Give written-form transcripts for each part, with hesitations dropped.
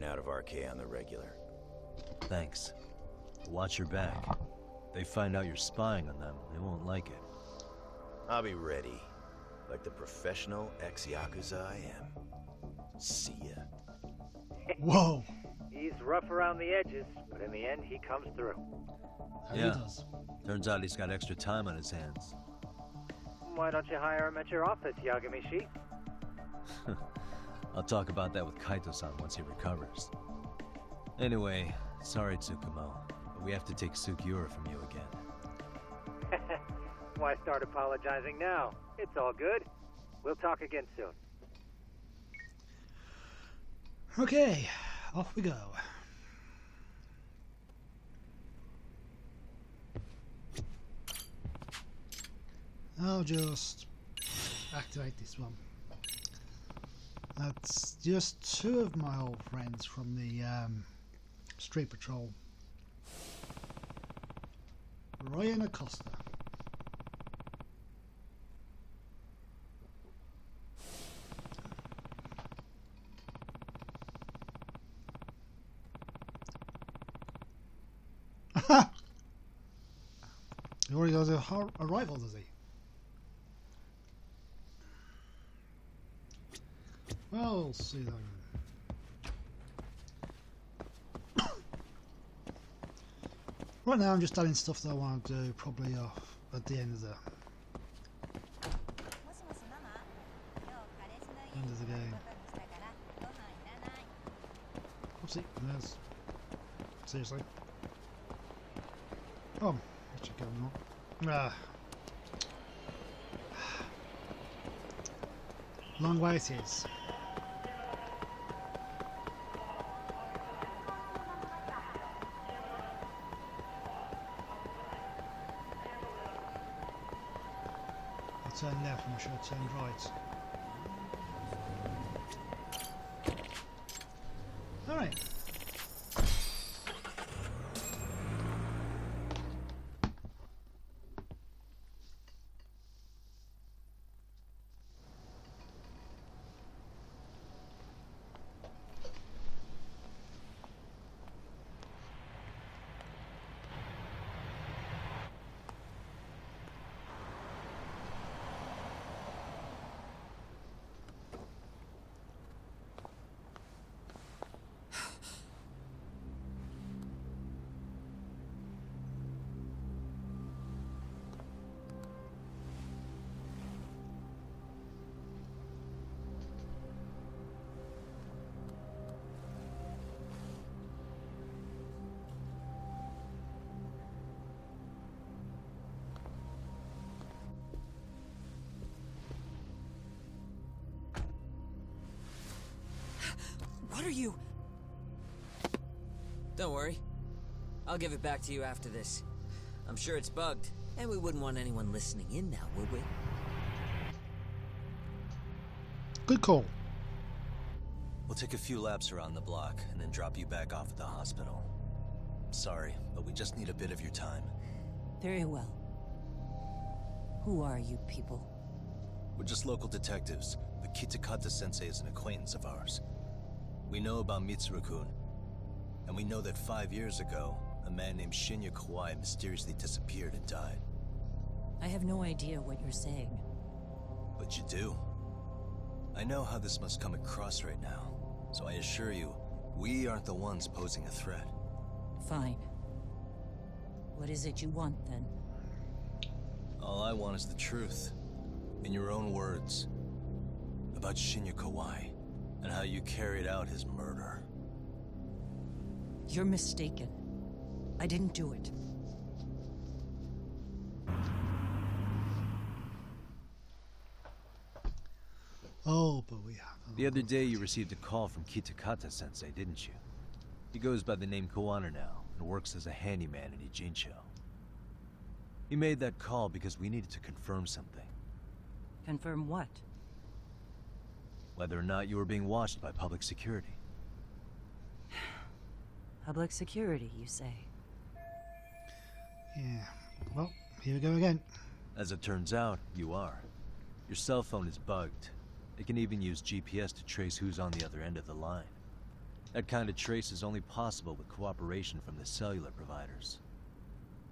out of RK on the regular. Thanks. Watch your back. They find out you're spying on them, they won't like it. I'll be ready, like the professional ex-Yakuza I am. See ya. Whoa. He's rough around the edges, but in the end, he comes through. He Yeah. does. Turns out he's got extra time on his hands. Why don't you hire him at your office, Yagami-shi? I'll talk about that with Kaito-san once he recovers. Anyway, sorry Tsukumo, but we have to take Sukiura from you again. Why start apologizing now? It's all good. We'll talk again soon. Okay, off we go. I'll just activate this one. That's just two of my old friends from the Street Patrol. Roy and Acosta. He already has a rifle, does he? Well, we'll see that. Right now I'm just adding stuff that I want to do probably off at the end of the game. Oopsie, yes. Seriously. Oh, that should go on. Long way it is. I turn left and I should have turned right. Alright. What are you? Don't worry. I'll give it back to you after this. I'm sure it's bugged, and we wouldn't want anyone listening in now, would we? Good call. We'll take a few laps around the block and then drop you back off at the hospital. Sorry, but we just need a bit of your time. Very well. Who are you people? We're just local detectives, but Kitakata-sensei is an acquaintance of ours. We know about Mitsuru-kun, and we know that 5 years ago, a man named Shinya Kawai mysteriously disappeared and died. I have no idea what you're saying. But you do. I know how this must come across right now, so I assure you, we aren't the ones posing a threat. Fine. What is it you want, then? All I want is the truth. In your own words. About Shinya Kawai, and how you carried out his murder. You're mistaken. I didn't do it. Oh, but we have. The other day you received a call from Kitakata-sensei, didn't you? He goes by the name Koano now, and works as a handyman in Ijincho. He made that call because we needed to confirm something. Confirm what? Whether or not you were being watched by public security. Public security, you say? Yeah. Well, here we go again. As it turns out, you are. Your cell phone is bugged. It can even use GPS to trace who's on the other end of the line. That kind of trace is only possible with cooperation from the cellular providers.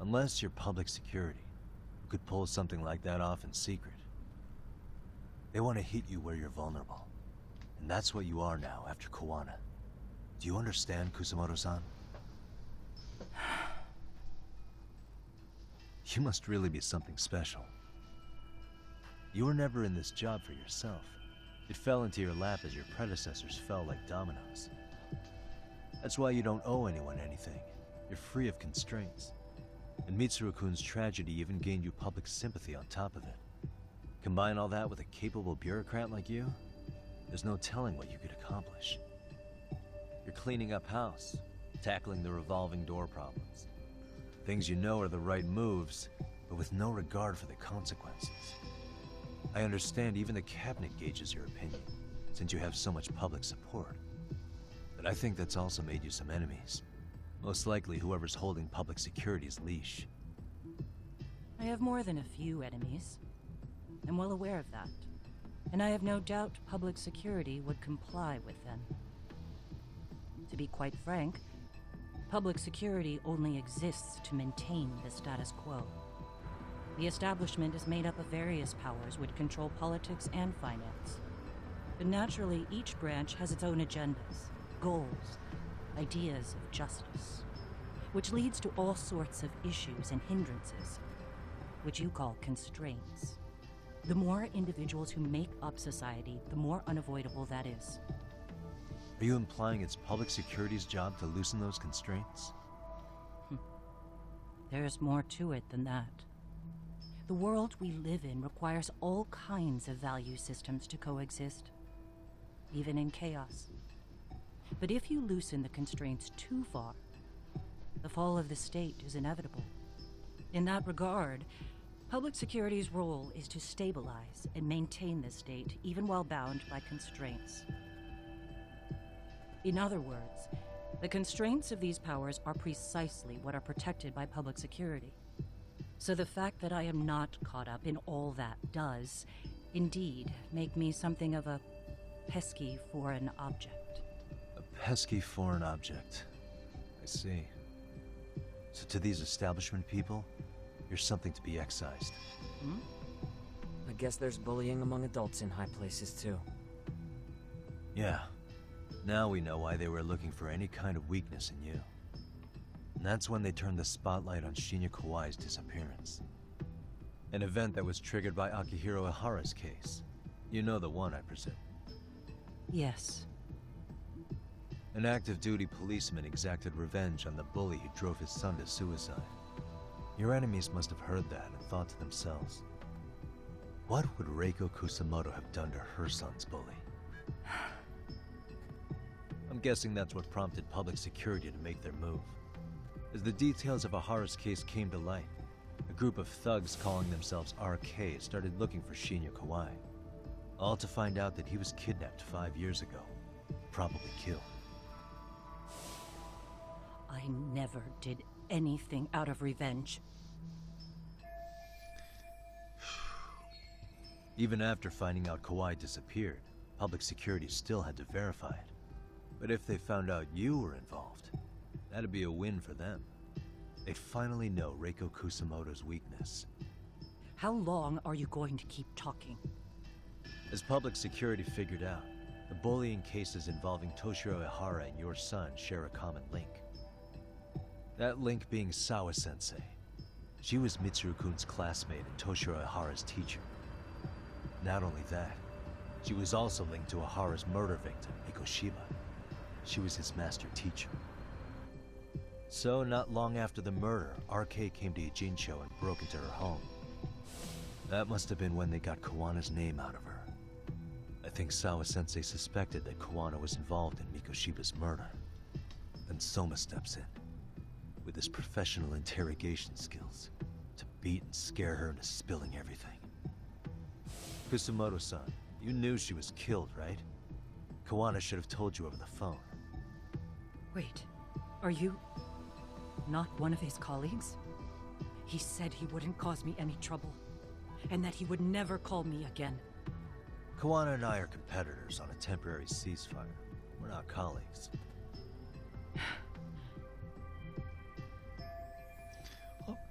Unless you're public security, who could pull something like that off in secret. They want to hit you where you're vulnerable. And that's what you are now after Koana. Do you understand, Kusamoto-san? You must really be something special. You were never in this job for yourself. It fell into your lap as your predecessors fell like dominoes. That's why you don't owe anyone anything. You're free of constraints. And Mitsuru-kun's tragedy even gained you public sympathy on top of it. Combine all that with a capable bureaucrat like you, there's no telling what you could accomplish. You're cleaning up house, tackling the revolving door problems. Things you know are the right moves, but with no regard for the consequences. I understand even the cabinet gauges your opinion, since you have so much public support. But I think that's also made you some enemies. Most likely whoever's holding public security's leash. I have more than a few enemies. I'm well aware of that. And I have no doubt public security would comply with them. To be quite frank, public security only exists to maintain the status quo. The establishment is made up of various powers which control politics and finance. But naturally, each branch has its own agendas, goals, ideas of justice, which leads to all sorts of issues and hindrances, which you call constraints. The more individuals who make up society, the more unavoidable that is. Are you implying it's public security's job to loosen those constraints? There's more to it than that. The world we live in requires all kinds of value systems to coexist, even in chaos. But if you loosen the constraints too far, the fall of the state is inevitable. In that regard, public security's role is to stabilize and maintain the state, even while bound by constraints. In other words, the constraints of these powers are precisely what are protected by public security. So the fact that I am not caught up in all that does, indeed, make me something of a pesky foreign object. A pesky foreign object. I see. So to these establishment people, you're something to be excised. I guess there's bullying among adults in high places, too. Yeah. Now we know why they were looking for any kind of weakness in you. And that's when they turned the spotlight on Shinya Kawai's disappearance. An event that was triggered by Akihiro Ihara's case. You know the one, I presume. Yes. An active duty policeman exacted revenge on the bully who drove his son to suicide. Your enemies must have heard that and thought to themselves, what would Reiko Kusamoto have done to her son's bully? I'm guessing that's what prompted public security to make their move. As the details of Ihara's case came to light, a group of thugs calling themselves RK started looking for Shinya Kawai, all to find out that he was kidnapped 5 years ago, probably killed. I never did anything out of revenge. Even after finding out Kawai disappeared, public security still had to verify it. But if they found out you were involved, that'd be a win for them. They'd finally know Reiko Kusamoto's weakness. How long are you going to keep talking? As public security figured out, the bullying cases involving Toshiro Ihara and your son share a common link. That link being Sawa-sensei. She was Mitsuru-kun's classmate and Toshiro Ihara's teacher. Not only that, she was also linked to Ihara's murder victim, Mikoshiba. She was his master teacher. So, not long after the murder, RK came to Ijincho and broke into her home. That must have been when they got Kawana's name out of her. I think Sawa-sensei suspected that Kawana was involved in Mikoshiba's murder. Then Soma steps in, with his professional interrogation skills, to beat and scare her into spilling everything. Kusamoto-san, you knew she was killed, right? Kawana should have told you over the phone. Wait, are you not one of his colleagues? He said he wouldn't cause me any trouble, and that he would never call me again. Kawana and I are competitors on a temporary ceasefire. We're not colleagues.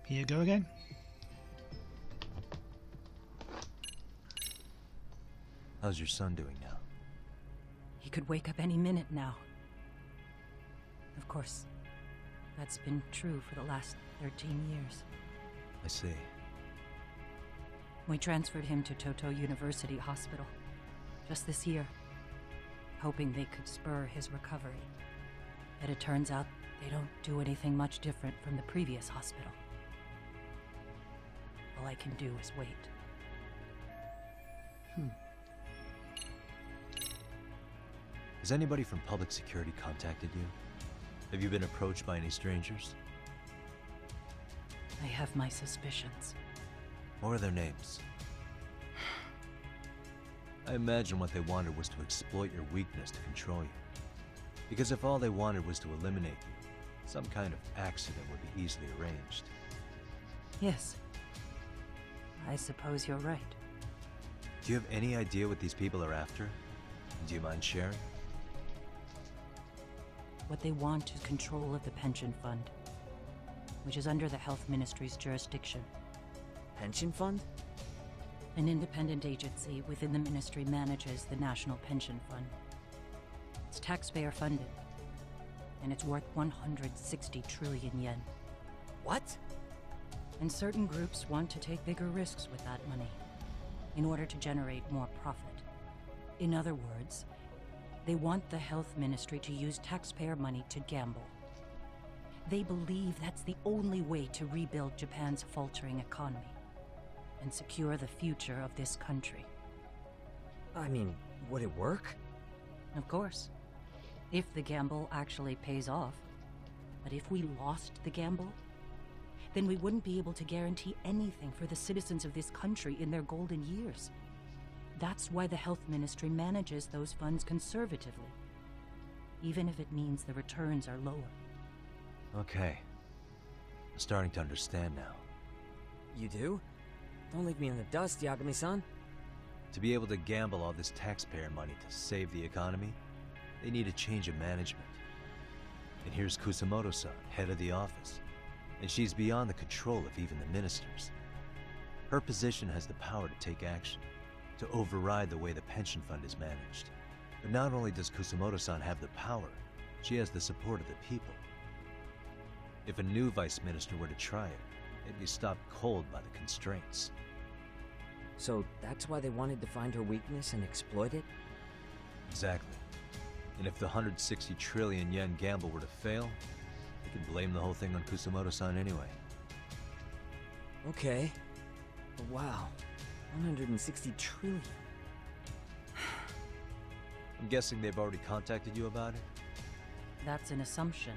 Here you go again. How's your son doing now? He could wake up any minute now. Of course, that's been true for the last 13 years. I see. We transferred him to Toto University Hospital just this year, hoping they could spur his recovery. But it turns out they don't do anything much different from the previous hospital. All I can do is wait. Has anybody from public security contacted you? Have you been approached by any strangers? I have my suspicions. What are their names? I imagine what they wanted was to exploit your weakness to control you. Because if all they wanted was to eliminate you, some kind of accident would be easily arranged. Yes. I suppose you're right. Do you have any idea what these people are after? Do you mind sharing? What they want is control of the pension fund, which is under the Health Ministry's jurisdiction. Pension fund? An independent agency within the ministry manages the National Pension Fund. It's taxpayer funded, and it's worth 160 trillion yen. What? And certain groups want to take bigger risks with that money in order to generate more profit. In other words, they want the health ministry to use taxpayer money to gamble. They believe that's the only way to rebuild Japan's faltering economy and secure the future of this country. I mean, would it work? Of course, if the gamble actually pays off. But if we lost the gamble, then we wouldn't be able to guarantee anything for the citizens of this country in their golden years. That's why the health ministry manages those funds conservatively, even if it means the returns are lower. Okay. I'm starting to understand now. You do? Don't leave me in the dust, Yagami-san. To be able to gamble all this taxpayer money to save the economy, they need a change of management. And here's Kusamoto-san, head of the office. And she's beyond the control of even the ministers. Her position has the power to take action, to override the way the pension fund is managed. But not only does Kusamoto-san have the power, she has the support of the people. If a new vice minister were to try it, they'd be stopped cold by the constraints. So that's why they wanted to find her weakness and exploit it? Exactly. And if the 160 trillion yen gamble were to fail, they could blame the whole thing on Kusamoto-san anyway. Okay. But wow. 160 trillion. I'm guessing they've already contacted you about it? That's an assumption.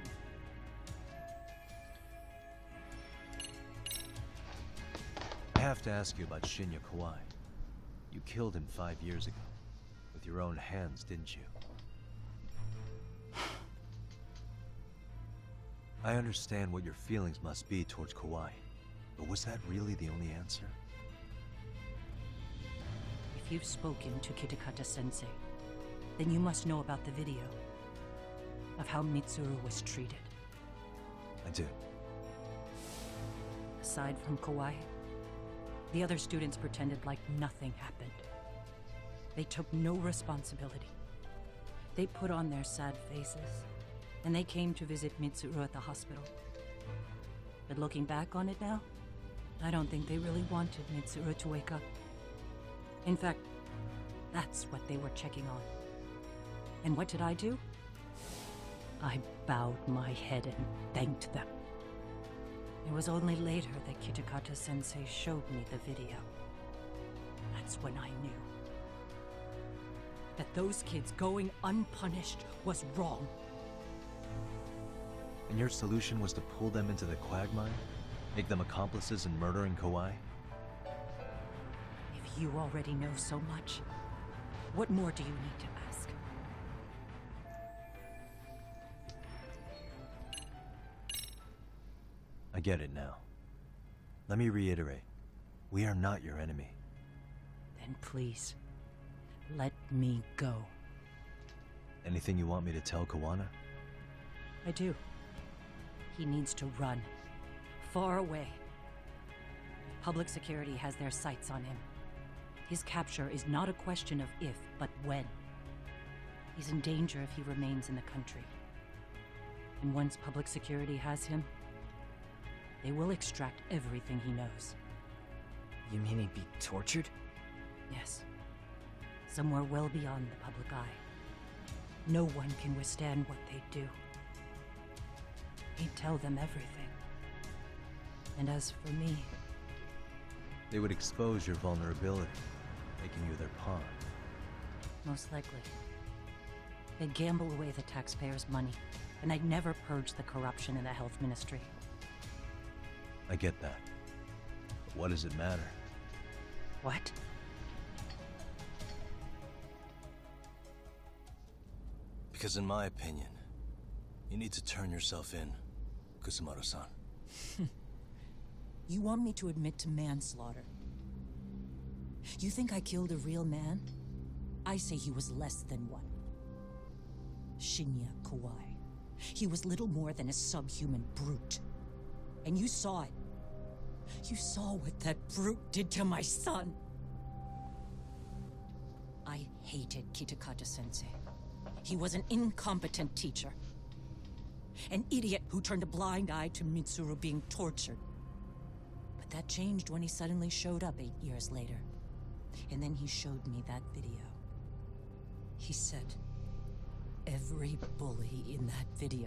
I have to ask you about Shinya Kawai. You killed him 5 years ago. With your own hands, didn't you? I understand what your feelings must be towards Kawai, but was that really the only answer? If you've spoken to Kitakata-sensei, then you must know about the video of how Mitsuru was treated. I do. Aside from Kawai, the other students pretended like nothing happened. They took no responsibility. They put on their sad faces, and they came to visit Mitsuru at the hospital. But looking back on it now, I don't think they really wanted Mitsuru to wake up. In fact, that's what they were checking on. And what did I do? I bowed my head and thanked them. It was only later that Kitakata-sensei showed me the video. That's when I knew that those kids going unpunished was wrong. And your solution was to pull them into the quagmire? Make them accomplices in murdering Kawai? If you already know so much, what more do you need to ask? I get it now. Let me reiterate. We are not your enemy. Then please, let me go. Anything you want me to tell Kawana? I do. He needs to run. Far away. public security has their sights on him. His capture is not a question of if, but when. He's in danger if he remains in the country. And once public security has him, they will extract everything he knows. You mean he'd be tortured? Yes. Somewhere well beyond the public eye. No one can withstand what they do. He'd tell them everything. And as for me, They would expose your vulnerability, making you their pawn. most likely. They'd gamble away the taxpayers' money, and I'd never purge the corruption in the health ministry. I get that. But what does it matter? What? Because in my opinion, you need to turn yourself in, Kusumoto-san. You want me to admit to manslaughter? You think I killed a real man? I say he was less than one. Shinya Kawai. He was little more than a subhuman brute. And you saw it. You saw what that brute did to my son. I hated Kitakata-sensei. He was an incompetent teacher. An idiot who turned a blind eye to Mitsuru being tortured. But that changed when he suddenly showed up 8 years later. And then he showed me that video. He said, every bully in that video